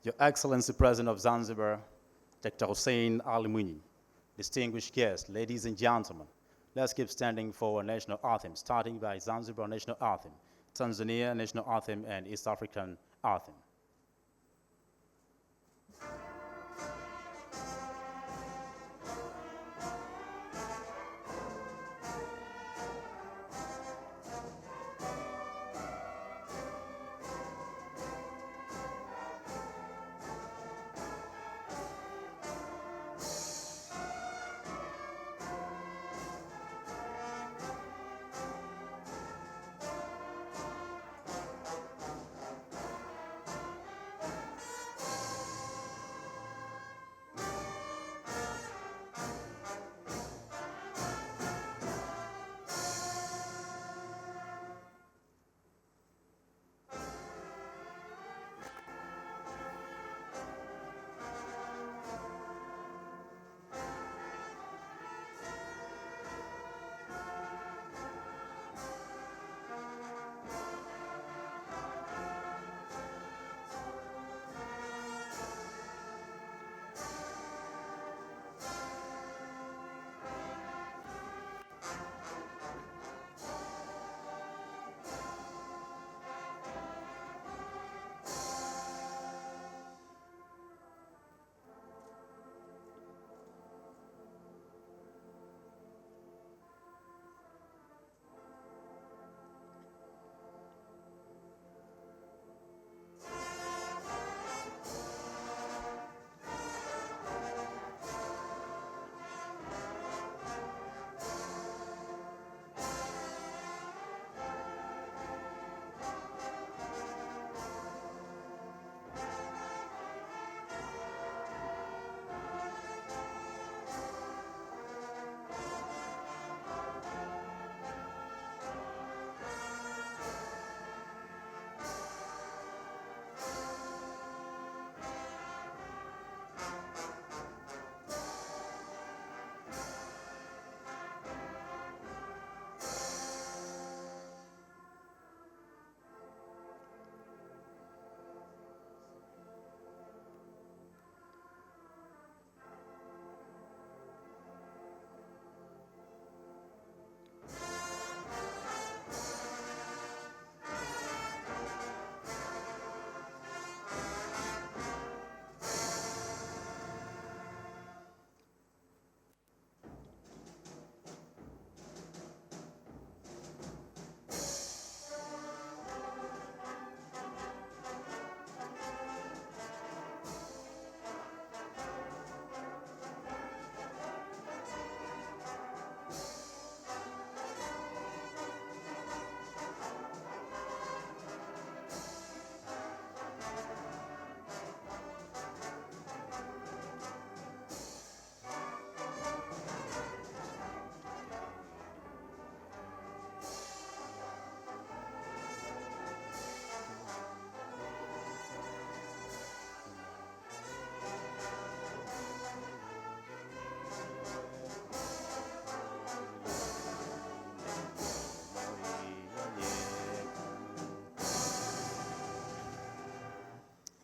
Your Excellency President of Zanzibar, Dr. Hussein Ali Mwinyi, distinguished guests, ladies and gentlemen, let's keep standing for our national anthem, starting by Zanzibar national anthem, Tanzania national anthem, and East African anthem.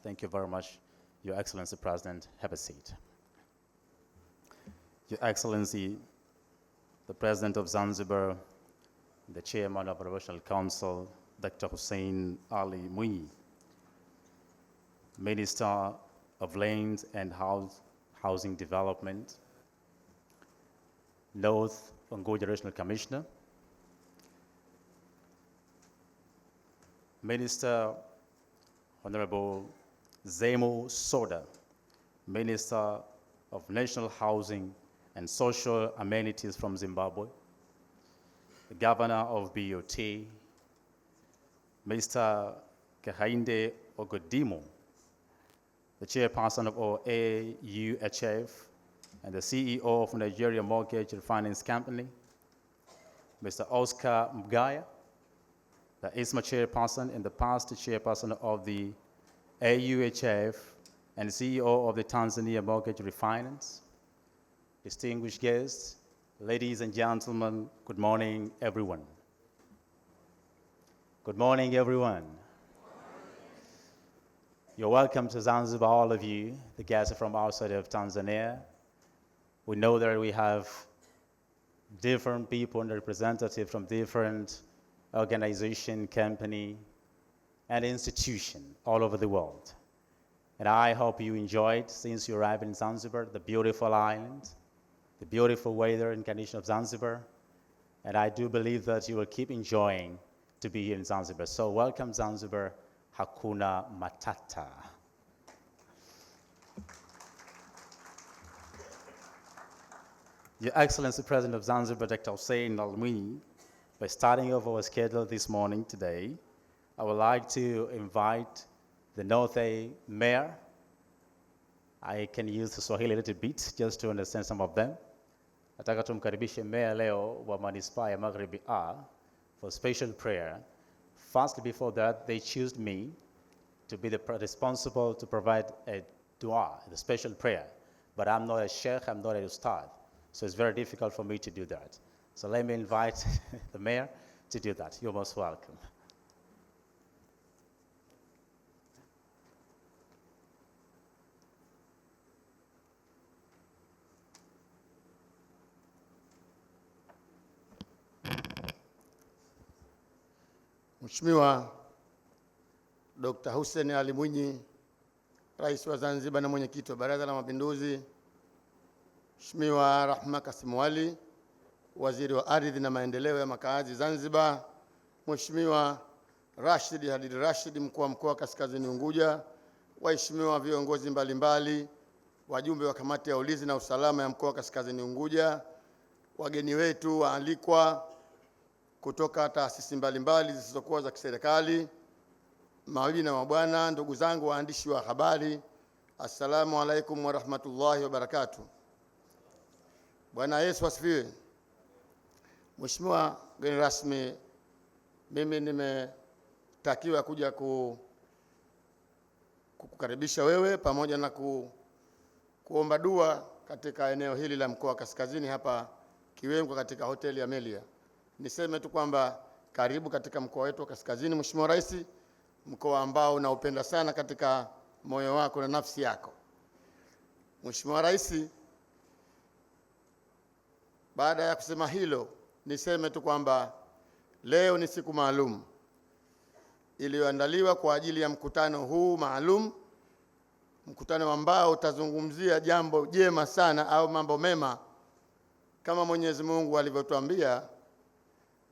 Thank you very much, Your Excellency President. Have a seat. Your Excellency, the President of Zanzibar, the Chairman of the Revolutionary Council, Dr. Hussein Ali Mwinyi, Minister of Land and Housing Development, North Unguja Regional Commissioner, Minister Honorable Zemo Soda, Minister of National Housing and Social Amenities from Zimbabwe, the Governor of BOT, Mr. Kahainde Ogodimo, the Chairperson of AUHF and the CEO of Tanzania Mortgage Refinance Company, Mr. Oscar Mgaya, the ISMMA Chairperson and the past Chairperson of the AUHF and CEO of the Tanzania Mortgage Refinance. Distinguished guests, ladies and gentlemen, good morning, everyone. Good morning, everyone. You're welcome to Zanzibar, all of you, the guests from outside of Tanzania. We know that we have different people and representatives from different organization, company, and institution all over the world. And I hope you enjoyed, since you arrived in Zanzibar, the beautiful island, the beautiful weather and condition of Zanzibar. And I do believe that you will keep enjoying to be here in Zanzibar. So welcome Zanzibar, Hakuna Matata. Your Excellency President of Zanzibar, Dr. Hussein Al-Mwinyi, by starting off our schedule this morning today, I would like to invite the North A Mayor. I can use the Swahili a little bit just to understand some of them. Nataka tumkaribishe Mayor leo wa Manispaa ya Magharibi A for special prayer. Firstly, before that, they chose me to be the responsible to provide a dua, the special prayer. But I'm not a sheikh, I'm not a ustad. So it's very difficult for me to do that. So let me invite the mayor to do that. You're most welcome. Mheshimiwa Dr. Hussein Ali Mwinyi, Rais wa Zanzibar na Mwenyekiti wa Baraza la Mapinduzi, Mheshimiwa Rahma Kasim Wali, Waziri wa Ardhi na Maendeleo ya Makazi Zanzibar, Mheshimiwa Rashid Hadid Rashid, Mkuu wa Mkoa wa Kaskazini Unguja, waheshimiwa viongozi mbalimbali, wajumbe wa Kamati ya Ulinzi na Usalama ya Mkoa wa Kaskazini Unguja, wageni wetu waalikwa kutoka taasisi mbalimbali zisizokuwa za kiserikali, mabibi na mabwana, ndugu zangu waandishi wa habari, assalamu alaikum wa rahmatullahi wa barakatuh. Bwana Yesu asifiwe. Mheshimiwa mgeni rasmi, mimi nimetakiwa kuja kukukaribisha wewe pamoja na kuomba dua katika eneo hili la Mkoa wa Kaskazini hapa Kiwengo katika hoteli ya Melia. Niseme tu kwamba karibu katika mkoa wetu wa Kaskazini, Mheshimiwa Rais, mkoa ambao unaupenda sana katika moyo wako na nafsi yako. Mheshimiwa Rais, baada ya kusema hilo, niseme tu kwamba leo ni siku maalum iliyoandaliwa kwa ajili ya mkutano huu maalum, mkutano ambao utazungumzia jambo jema sana au mambo mema kama Mwenyezi Mungu alivyotuambia,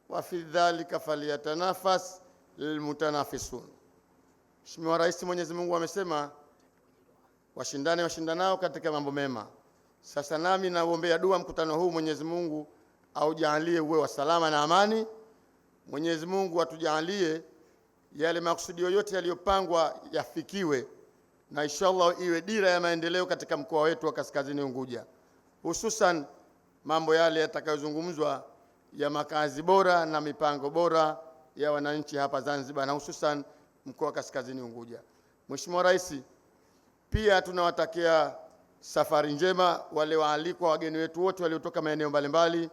wa fi dhalika falyatanafas lilmutanafisun. Mheshimiwa Rais, Mwenyezi Mungu amesema washindanao katika mambo mema. Sasa nami naombea dua mkutano huu, Mwenyezi Mungu aujalie uwe wa salama na amani. Mwenyezi Mungu atujalie yale makusudio yote yaliyopangwa yafikiwe, na inshallah iwe dira ya maendeleo katika mkoa wetu wa Kaskazini Unguja, hususan mambo yale yatakayozungumzwa ya makazi bora na mipango bora ya wananchi hapa Zanzibar na hususan mkoa wa Kaskazini Unguja. Mheshimiwa Rais, pia tunawatakia safari njema wale waalikwa, wageni wetu wote waliotoka maeneo mbalimbali.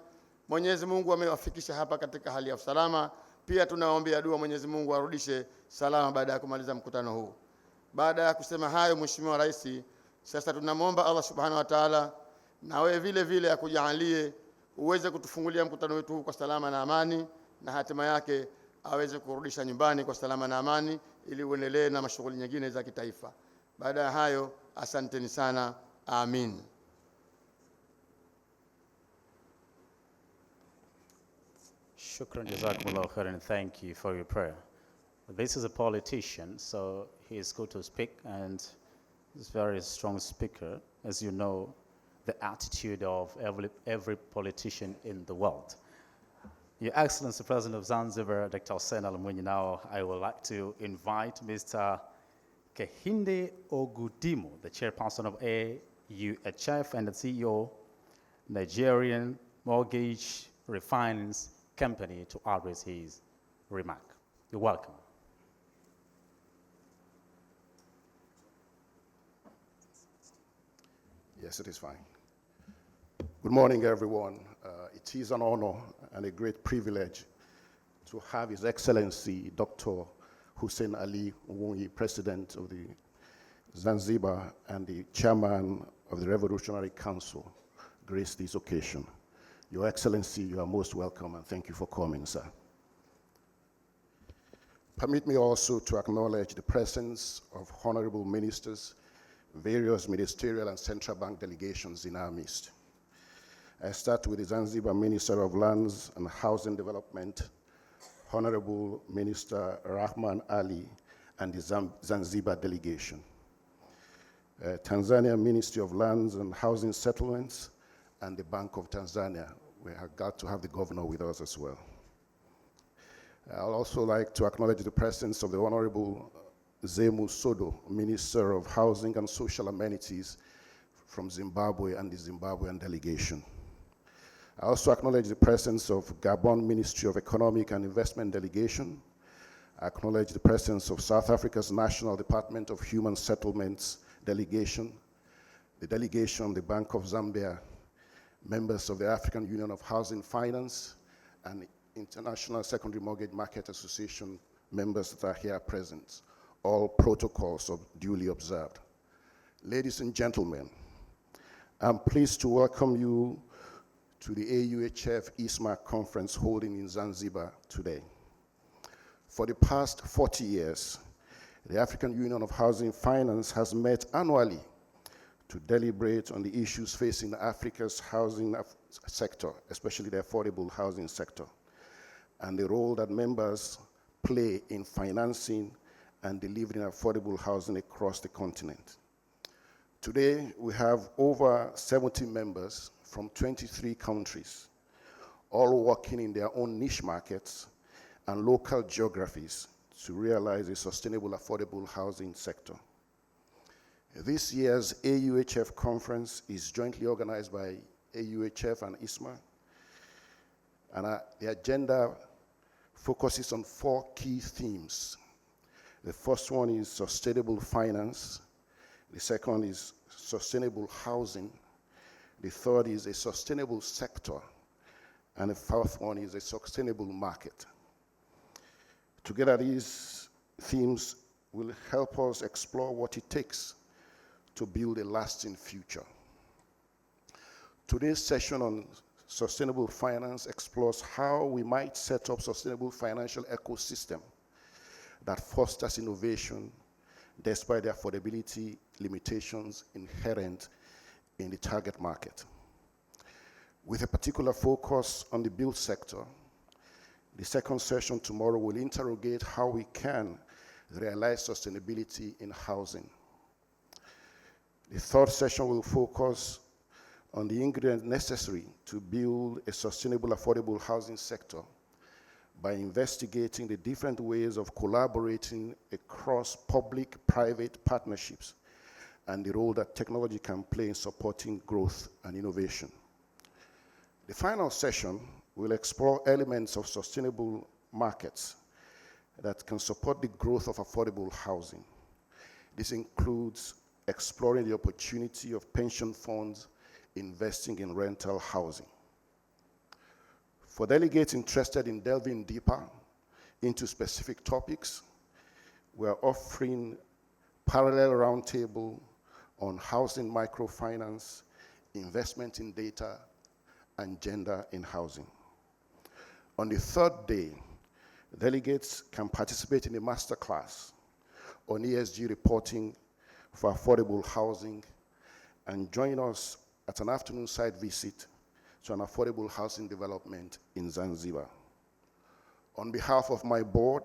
Mwenyezi Mungu amewafikisha hapa katika hali ya usalama. Pia tunawaombea dua Mwenyezi Mungu arudishe salama baada ya kumaliza mkutano huu. Baada ya kusema hayo, Mheshimiwa Rais, sasa tunamwomba Allah Subhanahu wa Ta'ala na wewe vile vile akujalie uweze kutufungulia mkutano wetu huu kwa salama na amani, na hatima yake aweze kurudisha nyumbani kwa salama na amani ili uendelee na mashughuli nyingine za kitaifa. Baada ya hayo, asanteni sana. Amin. Shukran, jazakumullahu khairan, and thank you for your prayer. This is a politician, so he is good to speak, and he's a very strong speaker, as you know, the attitude of every politician in the world. Your Excellency President of Zanzibar, Dr. Hussein Al-Mwinyi, now I would like to invite Mr. Kehinde Ogudimo, the chairperson of AUHF and the CEO, Nigerian Mortgage Refinance Company, to address his remark. You're welcome. Yes, it is fine. Good morning, everyone. It is an honor and a great privilege to have His Excellency Dr. Hussein Ali Mwinyi, President of the Zanzibar, and the chairman of the Revolutionary Council grace this occasion. Your Excellency, you are most welcome, and thank you for coming, sir. Permit me also to acknowledge the presence of honorable ministers, various ministerial and central bank delegations in our midst. I start with the Zanzibar Minister of Lands and Housing Development, Honorable Minister Rahman Ali, and the Zanzibar delegation. Tanzania Ministry of Lands and Housing Settlements, and the Bank of Tanzania. We are glad to have the governor with us as well. I'd also like to acknowledge the presence of the Honorable Zemu Sodo, Minister of Housing and Social Amenities from Zimbabwe, and the Zimbabwean delegation. I also acknowledge the presence of Gabon Ministry of Economic and Investment delegation. I acknowledge the presence of South Africa's National Department of Human Settlements delegation, the delegation of the Bank of Zambia, members of the African Union of Housing Finance, and International Secondary Mortgage Market Association members that are here present. All protocols are duly observed. Ladies and gentlemen, I'm pleased to welcome you to the AUHF ISMMA conference holding in Zanzibar today. For the past 40 years, the African Union of Housing Finance has met annually to deliberate on the issues facing Africa's housing sector, especially the affordable housing sector, and the role that members play in financing and delivering affordable housing across the continent. Today, we have over 70 members from 23 countries, all working in their own niche markets and local geographies to realize a sustainable, affordable housing sector. This year's AUHF conference is jointly organized by AUHF and ISMMA, and the agenda focuses on 4 key themes. The first one is sustainable finance. The second is sustainable housing. The third is a sustainable sector. And the fourth one is a sustainable market. Together, these themes will help us explore what it takes to build a lasting future. Today's session on sustainable finance explores how we might set up sustainable financial ecosystem that fosters innovation despite the affordability limitations inherent in the target market. With a particular focus on the build sector, the second session tomorrow will interrogate how we can realize sustainability in housing. The third session will focus on the ingredients necessary to build a sustainable, affordable housing sector by investigating the different ways of collaborating across public-private partnerships and the role that technology can play in supporting growth and innovation. The final session will explore elements of sustainable markets that can support the growth of affordable housing. This includes exploring the opportunity of pension funds investing in rental housing. For delegates interested in delving deeper into specific topics, we are offering parallel roundtable on housing microfinance, investment in data, and gender in housing. On the third day, delegates can participate in a masterclass on ESG reporting for affordable housing and join us at an afternoon site visit to an affordable housing development in Zanzibar. On behalf of my board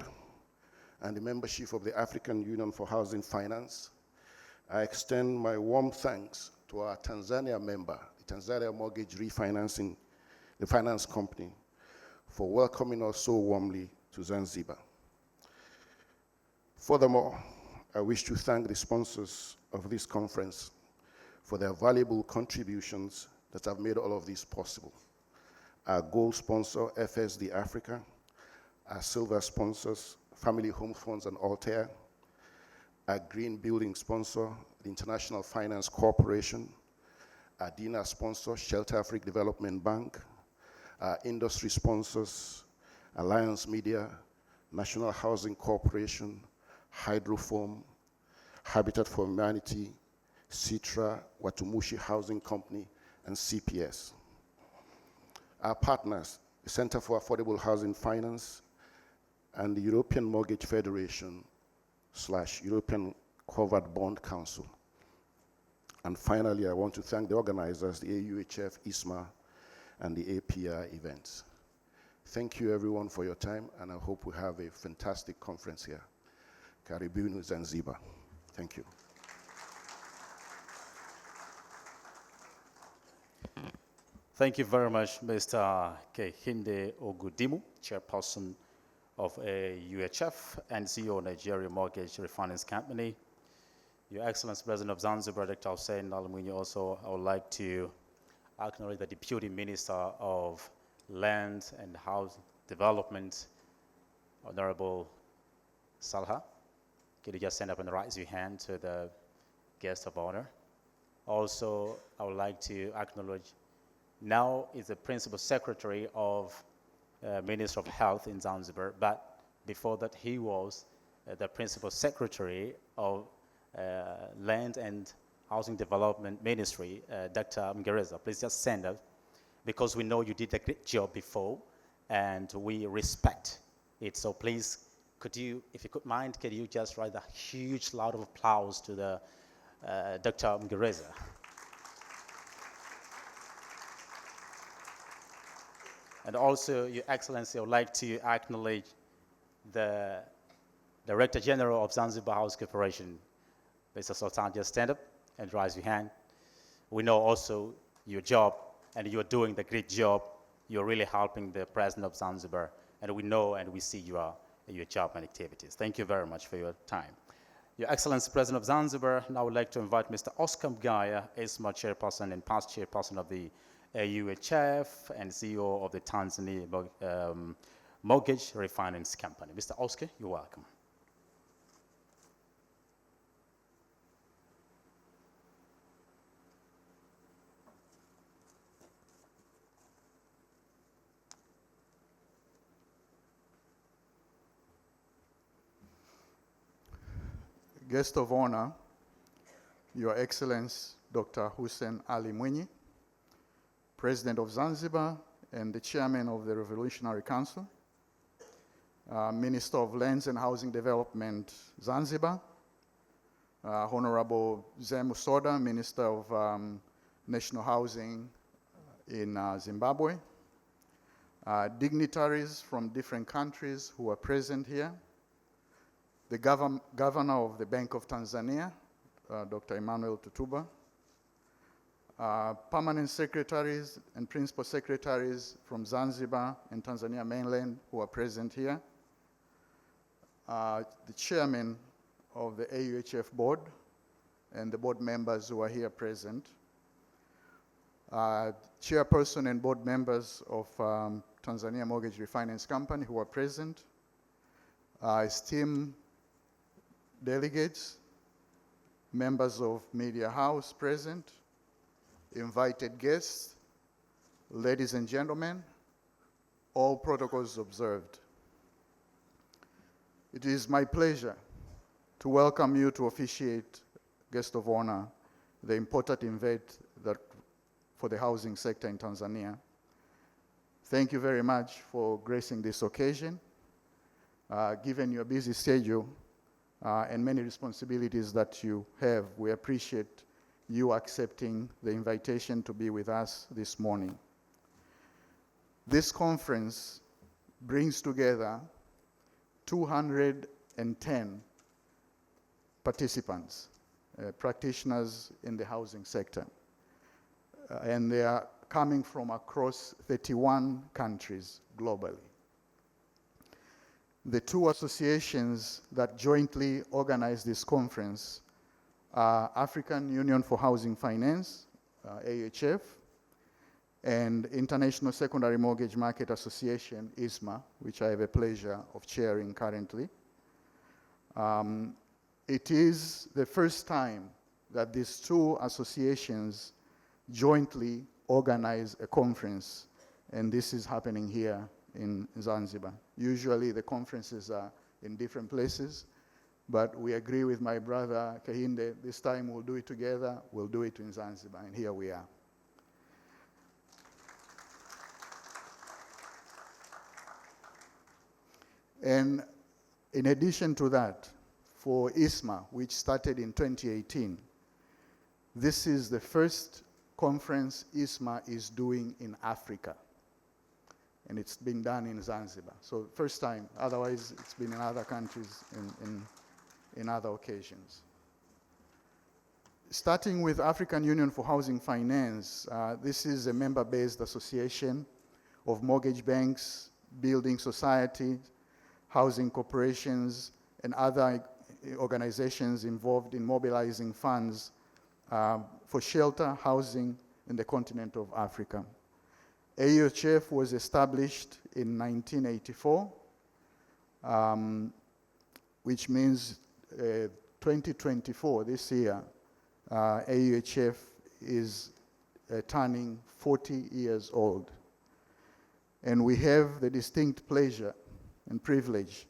and the membership of the African Union for Housing Finance, I extend my warm thanks to our Tanzania member, the Tanzania Mortgage Refinance Company, for welcoming us so warmly to Zanzibar. Furthermore, I wish to thank the sponsors of this conference for their valuable contributions that have made all of this possible. Our gold sponsor, FSD Africa, our silver sponsors, Family Home Funds and Altair, our green building sponsor, the International Finance Corporation, our dinner sponsor, Shelter Africa Development Bank, our industry sponsors, Alliance Media, National Housing Corporation, Hydroform, Habitat for Humanity, Citra, Watumushi Housing Company, and CPS. Our partners, the Center for Affordable Housing Finance and the European Mortgage Federation / European Covered Bond Council. And finally, I want to thank the organizers, the AUHF, ISMMA, and the API events. Thank you everyone for your time, and I hope we have a fantastic conference here. Karibuni Zanzibar. Thank you. Thank you very much, Mr. Kehinde Ogudimu, Chairperson of AUHF and CEO of Nigeria Mortgage Refinance Company. Your Excellency President of Zanzibar, Dr. Hussein Ali Mwinyi, also I would like to acknowledge the Deputy Minister of Land and Housing Development, Honorable Salha. Can you just stand up and raise your hand to the guest of honor? Also, I would like to acknowledge now is the Principal Secretary of Minister of Health in Zanzibar, but before that he was the Principal Secretary of Land and Housing Development Ministry, Dr. Mgereza. Please just stand up, because we know you did a great job before and we respect it. So please, could you, if you could mind, could you just write a huge round of applause to the Dr. Mgereza. And also, Your Excellency, I would like to acknowledge the Director General of Zanzibar House Corporation, Mr. Sultan. Just stand up and raise your hand. We know also your job, and you're doing the great job. You're really helping the President of Zanzibar, and we know and we see your job and activities. Thank you very much for your time. Your Excellency, President of Zanzibar, now I would like to invite Mr. Oscar Mgaya, ISMMA Chairperson and past Chairperson of the AUHF and CEO of the Tanzania Mortgage Refinance Company. Mr. Oscar, you're welcome. Guest of honor, Your Excellency Dr. Hussein Ali Mwinyi, President of Zanzibar and the Chairman of the Revolutionary Council, Minister of Lands and Housing Development, Zanzibar, Honorable Zemu Soda, Minister of National Housing in Zimbabwe, dignitaries from different countries who are present here, the Governor of the Bank of Tanzania, Dr. Emmanuel Tutuba, permanent secretaries and principal secretaries from Zanzibar and Tanzania mainland who are present here, the chairman of the AUHF board and the board members who are here present, chairperson and board members of Tanzania Mortgage Refinance Company who are present, esteemed delegates, members of Media House present, invited guests, ladies and gentlemen, all protocols observed. It is my pleasure to welcome you to officiate guest of honor, the important event that for the housing sector in Tanzania. Thank you very much for gracing this occasion. Given your busy schedule and many responsibilities that you have, we appreciate you accepting the invitation to be with us this morning. This conference brings together 210 participants, practitioners in the housing sector, and they are coming from across 31 countries globally. The two associations that jointly organize this conference are African Union for Housing Finance, AUHF, and International Secondary Mortgage Market Association, ISMMA, which I have a pleasure of chairing currently. It is the first time that these two associations jointly organize a conference, and this is happening here in Zanzibar. Usually the conferences are in different places, but we agree with my brother Kahinde, this time we'll do it together, we'll do it in Zanzibar, and here we are. And in addition to that, for ISMMA, which started in 2018, this is the first conference ISMMA is doing in Africa. And it's been done in Zanzibar. So first time, otherwise it's been in other countries in other occasions. Starting with African Union for Housing Finance, this is a member-based association of mortgage banks, building societies, housing corporations, and other organizations involved in mobilizing funds for shelter, housing in the continent of Africa. AUHF was established in 1984, which means 2024, this year, AUHF is turning 40 years old. And we have the distinct pleasure and privilege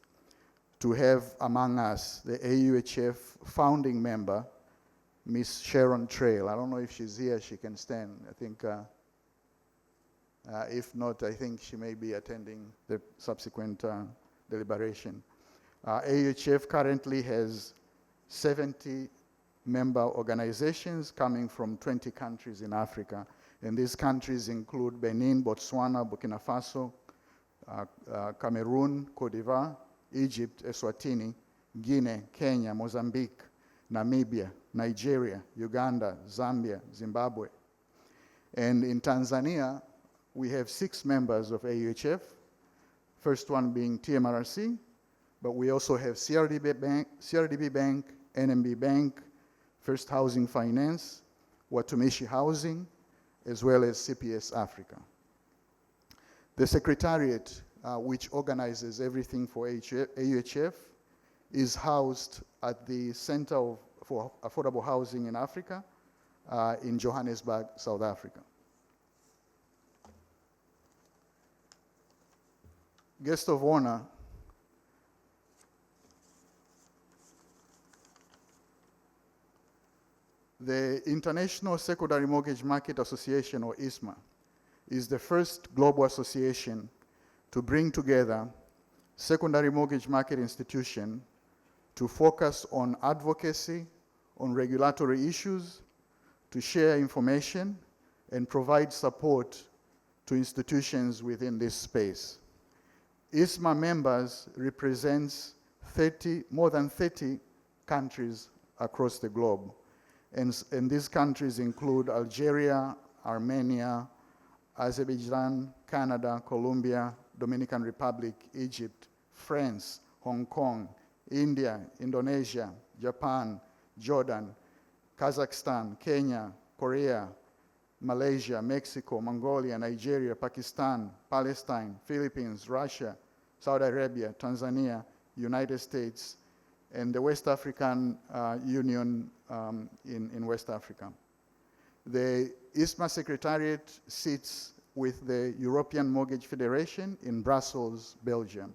to have among us the AUHF founding member, Miss Sharon Trail. I don't know if she's here, she can stand. I think, if not, I think she may be attending the subsequent deliberation. AUHF currently has 70 member organizations coming from 20 countries in Africa. And these countries include Benin, Botswana, Burkina Faso, Cameroon, Cote d'Ivoire, Egypt, Eswatini, Guinea, Kenya, Mozambique, Namibia, Nigeria, Uganda, Zambia, Zimbabwe. And in Tanzania, we have 6 members of AUHF, first one being TMRC, but we also have CRDB Bank, NMB Bank, First Housing Finance, Watumishi Housing, as well as CPS Africa. The Secretariat, which organizes everything for AUHF, is housed at the Center for Affordable Housing in Africa in Johannesburg, South Africa. Guest of honor, the International Secondary Mortgage Market Association, or ISMMA, is the first global association to bring together secondary mortgage market institutions to focus on advocacy, on regulatory issues, to share information, and provide support to institutions within this space. ISMMA members represents more than 30 countries across the globe. And these countries include Algeria, Armenia, Azerbaijan, Canada, Colombia, Dominican Republic, Egypt, France, Hong Kong, India, Indonesia, Japan, Jordan, Kazakhstan, Kenya, Korea, Malaysia, Mexico, Mongolia, Nigeria, Pakistan, Palestine, Philippines, Russia, Saudi Arabia, Tanzania, United States, and the West African Union in West Africa. The ISMMA Secretariat sits with the European Mortgage Federation in Brussels, Belgium.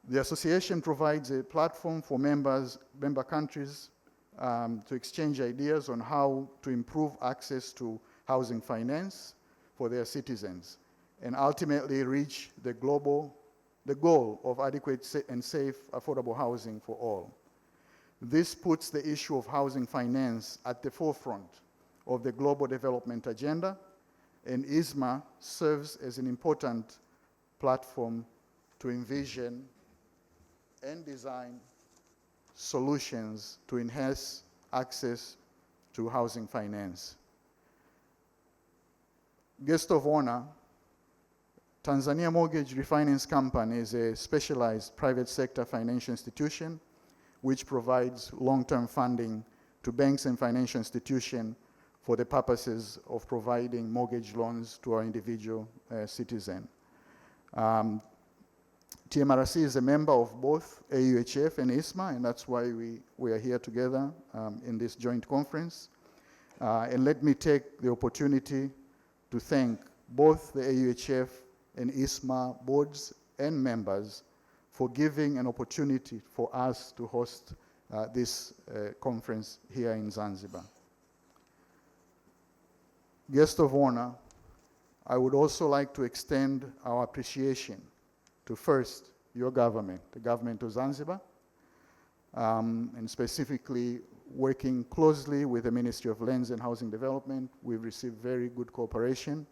The association provides a platform for member countries to exchange ideas on how to improve access to housing finance for their citizens and ultimately reach the goal of adequate and safe affordable housing for all. This puts the issue of housing finance at the forefront of the global development agenda, and ISMMA serves as an important platform to envision and design solutions to enhance access to housing finance. Guest of honor, Tanzania Mortgage Refinance Company is a specialized private sector financial institution which provides long-term funding to banks and financial institutions for the purposes of providing mortgage loans to our individual citizen. TMRC is a member of both AUHF and ISMMA, and that's why we are here together in this joint conference. And let me take the opportunity to thank both the AUHF and ISMMA boards and members for giving an opportunity for us to host this conference here in Zanzibar. Guest of honor, I would also like to extend our appreciation to first your government, the government of Zanzibar, and specifically working closely with the Ministry of Lands and Housing Development. We've received very good cooperation.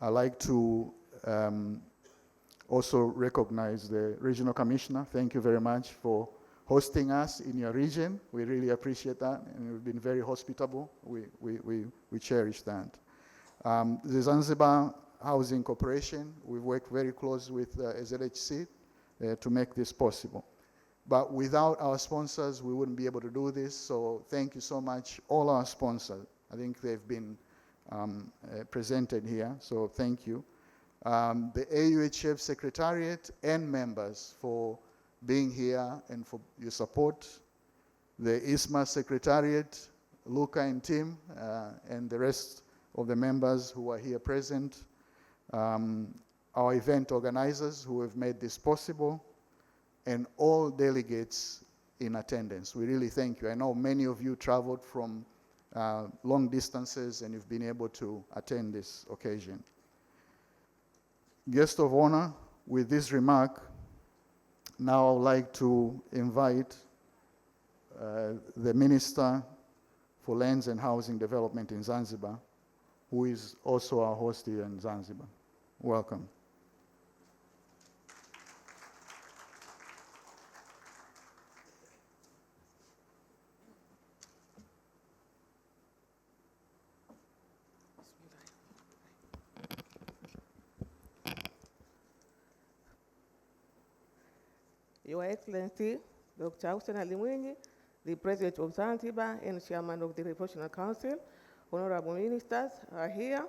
I'd like to also recognize the Regional Commissioner. Thank you very much for hosting us in your region. We really appreciate that, and you've been very hospitable. We cherish that. The Zanzibar Housing Corporation, we work very close with ZHC to make this possible. But without our sponsors, we wouldn't be able to do this, so thank you so much, all our sponsors. I think they've been presented here, so thank you. The AUHF Secretariat and members for being here and for your support. The ISMMA Secretariat, Luca and Tim, and the rest of the members who are here present. Our event organizers who have made this possible, and all delegates in attendance. We really thank you. I know many of you traveled from long distances and you've been able to attend this occasion. Guest of honor, with this remark, now I would like to invite the Minister for Lands and Housing Development in Zanzibar, who is also our host here in Zanzibar. Welcome. Your Excellency, Dr. Hussein Ali Mwinyi, the President of Zanzibar and Chairman of the Revolutionary Council, honorable ministers are here,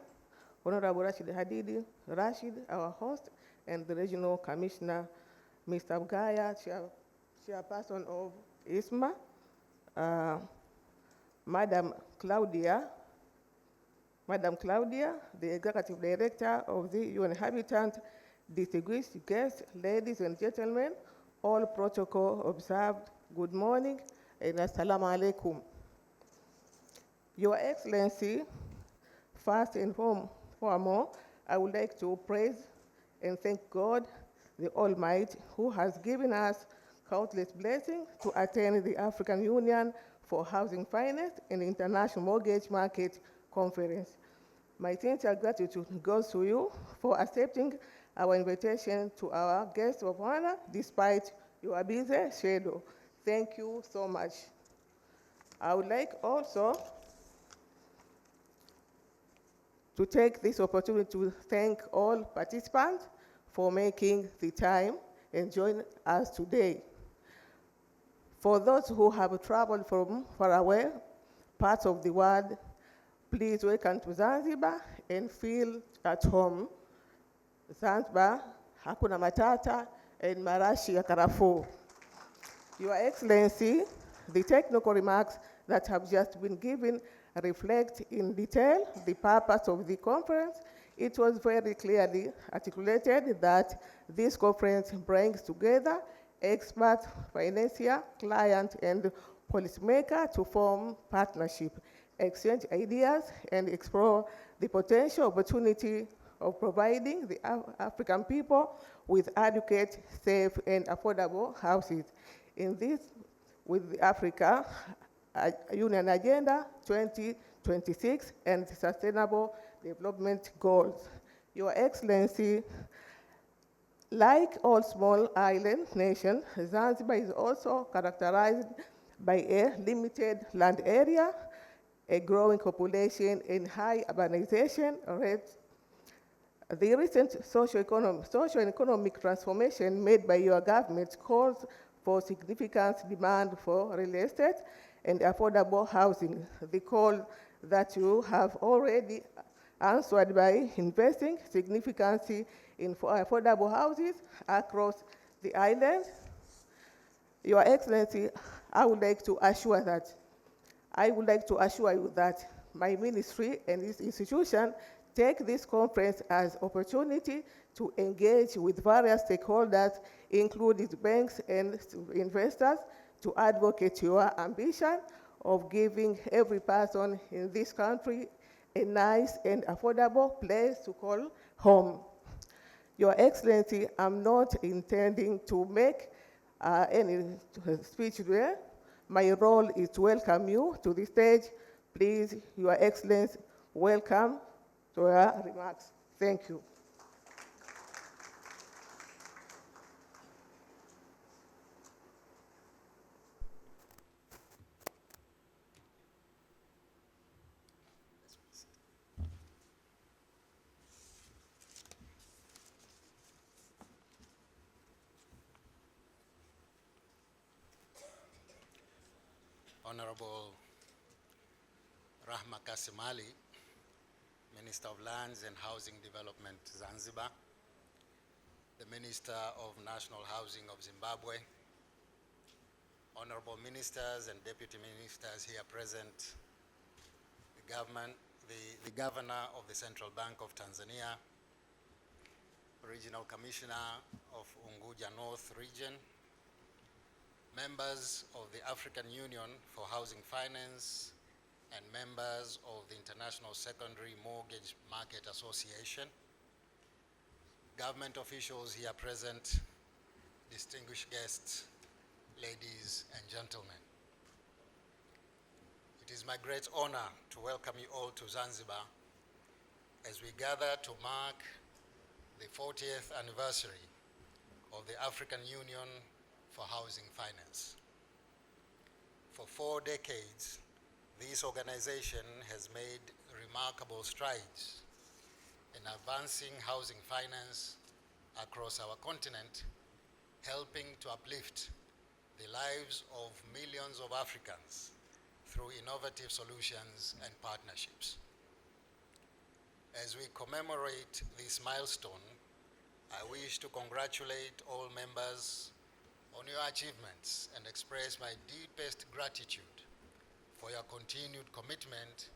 Honorable Rashid Hadidi Rashid, our host, and the Regional Commissioner, Mr. Bugaya, Chairperson of ISMMA, Madam Claudia, the Executive Director of the UN Habitat, distinguished guests, ladies and gentlemen, all protocol observed, good morning, and assalamu alaikum. Your Excellency, first and foremost, I would like to praise and thank God, the Almighty, who has given us countless blessings to attend the African Union for Housing Finance and International Mortgage Market Conference. My sincere gratitude goes to you for accepting our invitation to our guest of honor, despite your busy schedule. Thank you so much. I would like also to take this opportunity to thank all participants for making the time and joining us today. For those who have traveled from far away parts of the world, please welcome to Zanzibar and feel at home. Zanzibar, hakuna matata, and marashi ya karafuu. Your Excellency, the technical remarks that have just been given reflect in detail the purpose of the conference. It was very clearly articulated that this conference brings together experts, financier, client, and policymaker to form partnership, exchange ideas, and explore the potential opportunity of providing the African people with adequate, safe, and affordable houses. In this, with the Africa Union Agenda 2026 and Sustainable Development Goals. Your Excellency, like all small island nations, Zanzibar is also characterized by a limited land area, a growing population, and high urbanization rates. The recent social and economic transformation made by your government calls for significant demand for real estate and affordable housing. The call that you have already answered by investing significantly in affordable houses across the island. Your Excellency, I would like to assure you that my ministry and this institution take this conference as opportunity to engage with various stakeholders, including banks and investors, to advocate your ambition of giving every person in this country a nice and affordable place to call home. Your Excellency, I'm not intending to make any speech there. My role is to welcome you to the stage. Please, Your Excellency, welcome to your remarks. Thank you. Honorable Rahma Kasim Ali, Minister of Lands and Housing Development, Zanzibar, the Minister of National Housing of Zimbabwe, Honorable Ministers and Deputy Ministers here present, the Governor of the Central Bank of Tanzania, Regional Commissioner of Unguja North Region, members of the African Union for Housing Finance, and members of the International Secondary Mortgage Market Association, government officials here present, distinguished guests, ladies and gentlemen. It is my great honor to welcome you all to Zanzibar as we gather to mark the 40th anniversary of the African Union for Housing Finance. For 4 decades, this organization has made remarkable strides in advancing housing finance across our continent, helping to uplift the lives of millions of Africans through innovative solutions and partnerships. As we commemorate this milestone, I wish to congratulate all members on your achievements and express my deepest gratitude for your continued commitment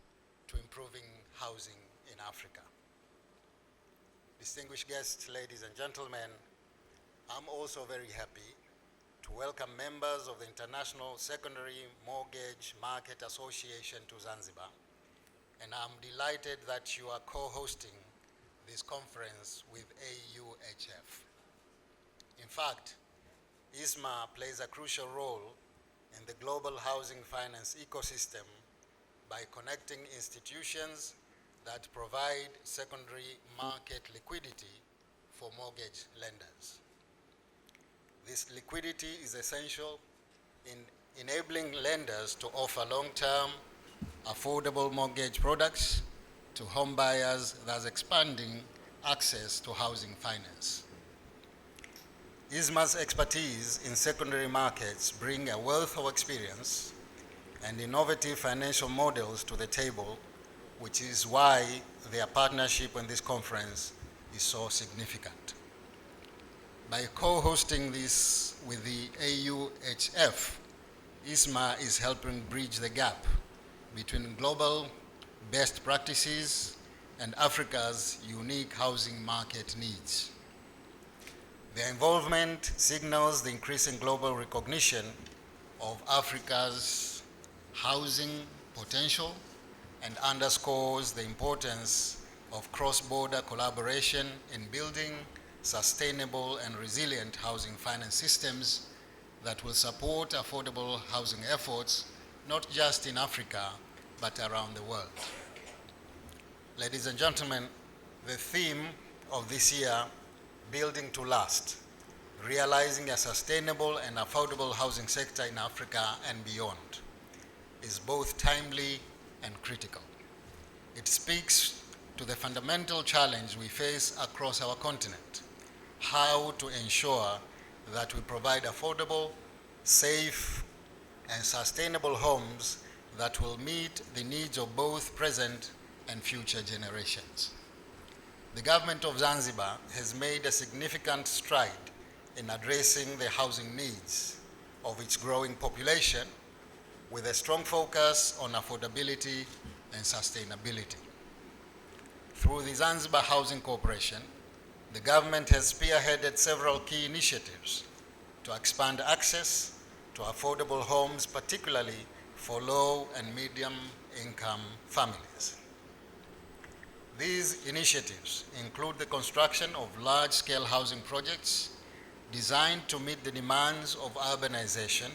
to improving housing in Africa. Distinguished guests, ladies and gentlemen, I'm also very happy to welcome members of the International Secondary Mortgage Market Association to Zanzibar, and I'm delighted that you are co-hosting this conference with AUHF. In fact, ISMMA plays a crucial role in the global housing finance ecosystem by connecting institutions that provide secondary market liquidity for mortgage lenders. This liquidity is essential in enabling lenders to offer long-term, affordable mortgage products to home buyers, thus expanding access to housing finance. ISMMA's expertise in secondary markets bring a wealth of experience and innovative financial models to the table, which is why their partnership in this conference is so significant. By co-hosting this with the AUHF, ISMMA is helping bridge the gap between global best practices and Africa's unique housing market needs. Their involvement signals the increasing global recognition of Africa's housing potential and underscores the importance of cross-border collaboration in building sustainable and resilient housing finance systems that will support affordable housing efforts, not just in Africa, but around the world. Ladies and gentlemen, the theme of this year, Building to Last, realizing a sustainable and affordable housing sector in Africa and beyond, is both timely and critical. It speaks to the fundamental challenge we face across our continent, how to ensure that we provide affordable, safe, and sustainable homes that will meet the needs of both present and future generations. The government of Zanzibar has made a significant stride in addressing the housing needs of its growing population with a strong focus on affordability and sustainability. Through the Zanzibar Housing Corporation, the government has spearheaded several key initiatives to expand access to affordable homes, particularly for low and medium income families. These initiatives include the construction of large-scale housing projects designed to meet the demands of urbanization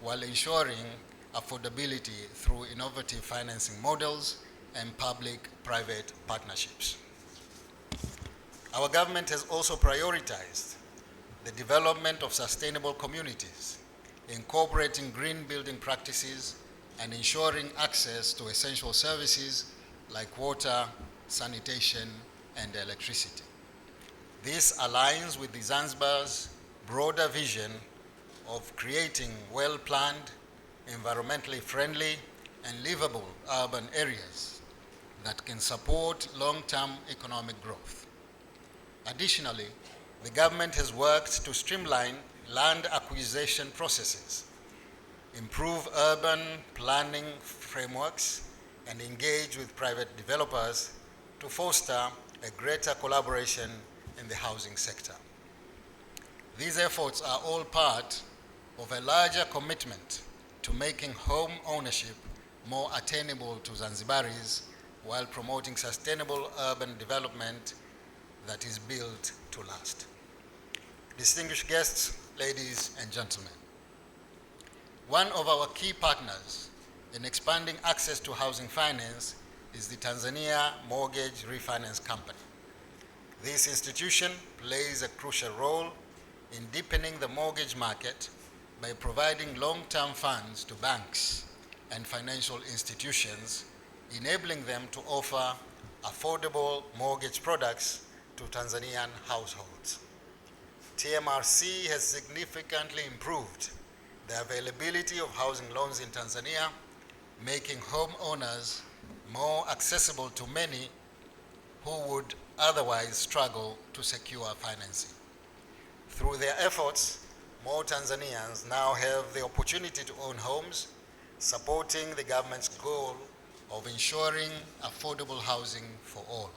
while ensuring affordability through innovative financing models and public-private partnerships. Our government has also prioritized the development of sustainable communities, incorporating green building practices and ensuring access to essential services like water, sanitation, and electricity. This aligns with the Zanzibar's broader vision of creating well-planned, environmentally friendly, and livable urban areas that can support long-term economic growth. Additionally, the government has worked to streamline land acquisition processes, improve urban planning frameworks, and engage with private developers to foster a greater collaboration in the housing sector. These efforts are all part of a larger commitment to making home ownership more attainable to Zanzibaris while promoting sustainable urban development that is built to last. Distinguished guests, ladies and gentlemen, one of our key partners in expanding access to housing finance is the Tanzania Mortgage Refinance Company. This institution plays a crucial role in deepening the mortgage market by providing long-term funds to banks and financial institutions, enabling them to offer affordable mortgage products to Tanzanian households. TMRC has significantly improved the availability of housing loans in Tanzania, making homeowners more accessible to many who would otherwise struggle to secure financing. Through their efforts, more Tanzanians now have the opportunity to own homes, supporting the government's goal of ensuring affordable housing for all.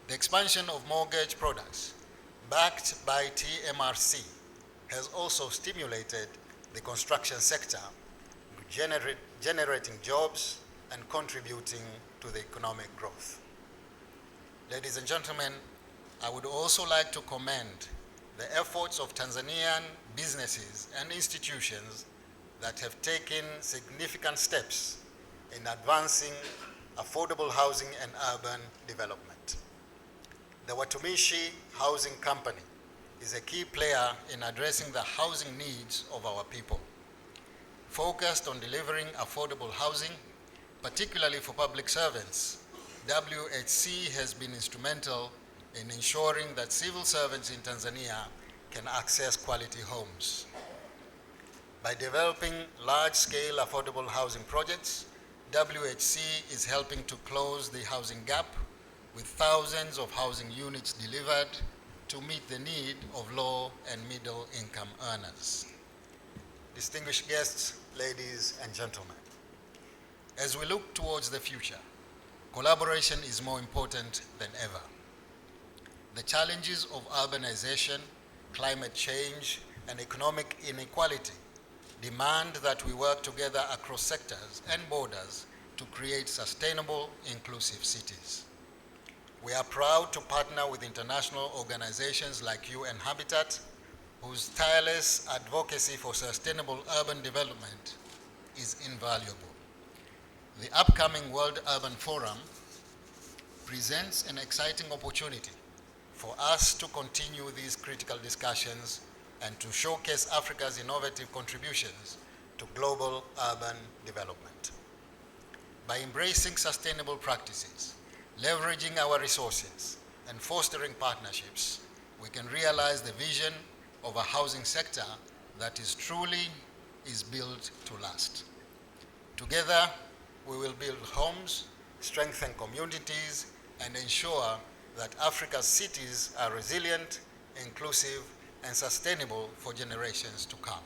The expansion of mortgage products backed by TMRC has also stimulated the construction sector, generating jobs and contributing to the economic growth. Ladies and gentlemen, I would also like to commend the efforts of Tanzanian businesses and institutions that have taken significant steps in advancing affordable housing and urban development. The Watumishi Housing Company is a key player in addressing the housing needs of our people. Focused on delivering affordable housing, particularly for public servants, WHC has been instrumental in ensuring that civil servants in Tanzania can access quality homes. By developing large-scale affordable housing projects, WHC is helping to close the housing gap with thousands of housing units delivered to meet the need of low and middle income earners. Distinguished guests, ladies and gentlemen, as we look towards the future, collaboration is more important than ever. The challenges of urbanization, climate change, and economic inequality demand that we work together across sectors and borders to create sustainable, inclusive cities. We are proud to partner with international organizations like UN Habitat, whose tireless advocacy for sustainable urban development is invaluable. The upcoming World Urban Forum presents an exciting opportunity for us to continue these critical discussions and to showcase Africa's innovative contributions to global urban development. By embracing sustainable practices, leveraging our resources, and fostering partnerships, we can realize the vision of a housing sector that is truly built to last. Together, we will build homes, strengthen communities, and ensure that Africa's cities are resilient, inclusive, and sustainable for generations to come.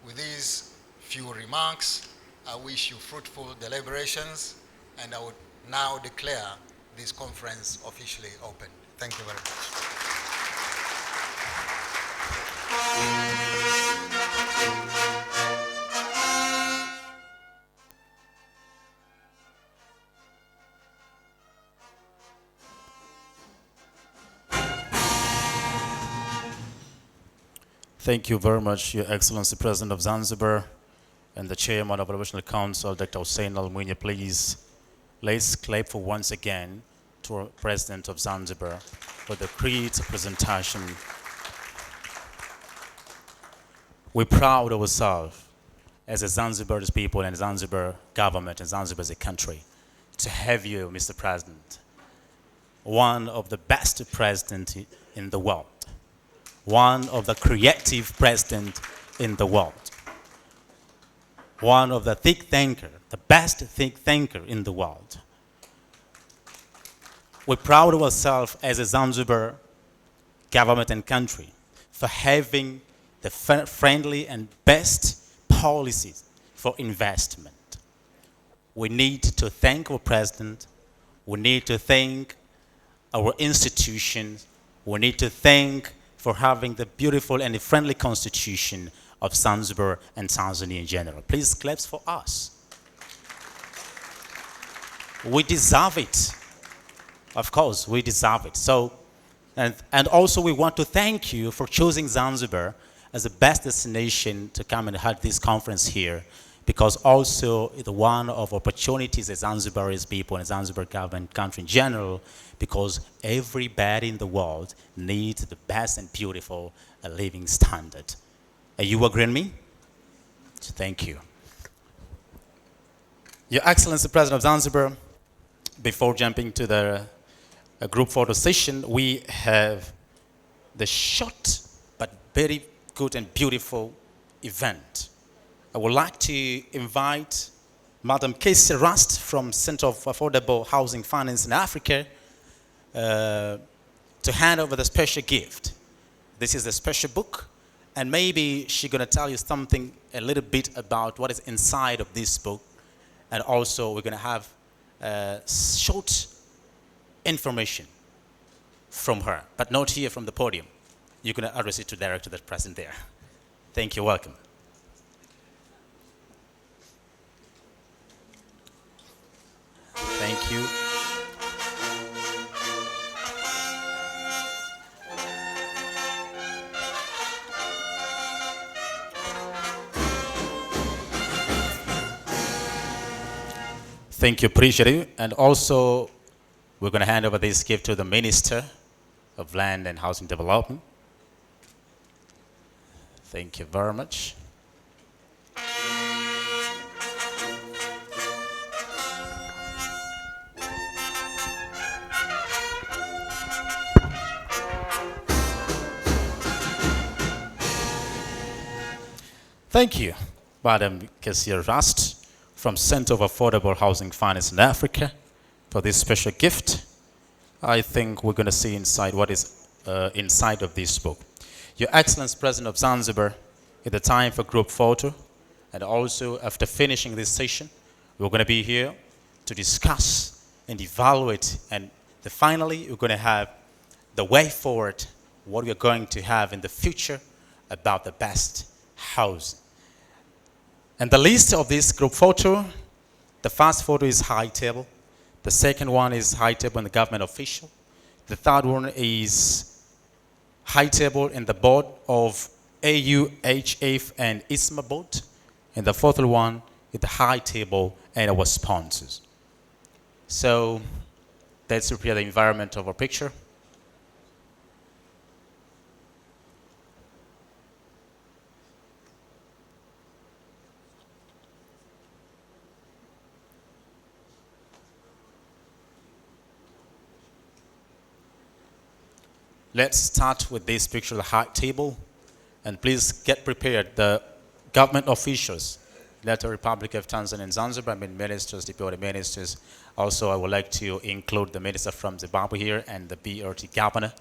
With these few remarks, I wish you fruitful deliberations, and I would now declare this conference officially open. Thank you very much. Thank you very much, Your Excellency President of Zanzibar and the Chairman of the National Council, Dr. Hussein Al-Mwinyi. Please, let's clap for once again to our President of Zanzibar for the great presentation. We're proud of ourselves as a Zanzibar's people and Zanzibar government and Zanzibar as a country to have you, Mr. President, one of the best presidents in the world, one of the creative presidents in the world, one of the think thinker, the best think thinker in the world. We're proud of ourselves as a Zanzibar government and country for having the friendly and best policies for investment. We need to thank our president. We need to thank our institutions. We need to thank for having the beautiful and the friendly constitution of Zanzibar and Tanzania in general. Please clap for us. We deserve it. Of course, we deserve it. So, and also we want to thank you for choosing Zanzibar as the best destination to come and have this conference here, because also it's one of opportunities as Zanzibar's people and Zanzibar government country in general, because everybody in the world needs the best and beautiful living standard. You agree with me? Thank you. Your Excellency President of Zanzibar, before jumping to the group photo session, we have the short but very good and beautiful event. I would like to invite Madam Casey Rust from Center of Affordable Housing Finance in Africa to hand over the special gift. This is a special book, and maybe she's going to tell you something a little bit about what is inside of this book, and also we're going to have short information from her, but not here from the podium. You're going to address it to director that's present there. Thank you. Welcome. Thank you. Thank you, appreciate it. And also, we're going to hand over this gift to the Minister of Land and Housing Development. Thank you very much. Thank you, Madam Cassia Rust from Center of Affordable Housing Finance in Africa for this special gift. I think we're going to see inside what is inside of this book. Your Excellency President of Zanzibar, it's the time for group photo, and also after finishing this session, we're going to be here to discuss and evaluate, and finally we're going to have the way forward, what we're going to have in the future about the best housing. And the list of this group photo, the first photo is high table. The second one is high table and the government official. The third one is high table in the board of AUHF and ISMMA board. And the fourth one is the high table and our sponsors. So let's prepare the environment of our picture. Let's start with this picture of the high table, and please get prepared. The government officials, the Republic of Tanzania and Zanzibar, ministers, deputy ministers. Also, I would like to include the minister from Zimbabwe here and the BRT governor